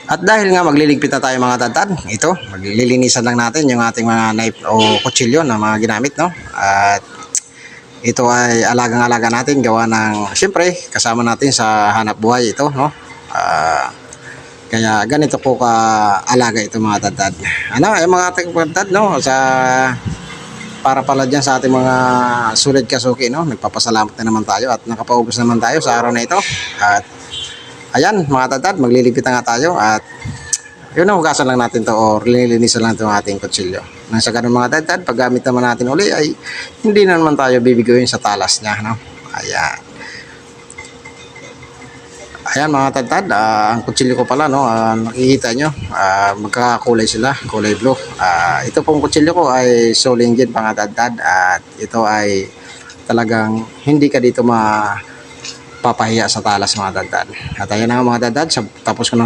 At dahil nga magliligpit na tayo mga dadad, ito, maglilinisan lang natin yung ating mga knife o kutsilyo na mga ginamit, no? At ito ay alagang-alaga natin gawa ng, siyempre, kasama natin sa hanap buhay ito, no? Kaya ganito po ka-alaga ito mga dadad. Ano, yung mga ating dadad, no? Para pala dyan sa ating mga sulit kasuki, no? Nagpapasalamat na naman tayo at nakapaubos naman tayo sa araw na ito. At ayan mga tatad, magliligpit na nga tayo at yun, hugasan lang natin to o lilinisan lang itong ating kutsilyo. Nang sa ganun mga tatad, paggamit naman natin uli ay hindi na naman tayo bibiguin sa talas niya, no? Ayan. Ayan mga tatad, ang kutsilyo ko pala, no, nakikita nyo, magkakakulay sila, kulay blue. Ito pong kutsilyo ko ay Solingen mga tatad at ito ay talagang hindi ka dito papahiya sa talas mga dadad. At ayan na nga mga dadad, tapos ko nang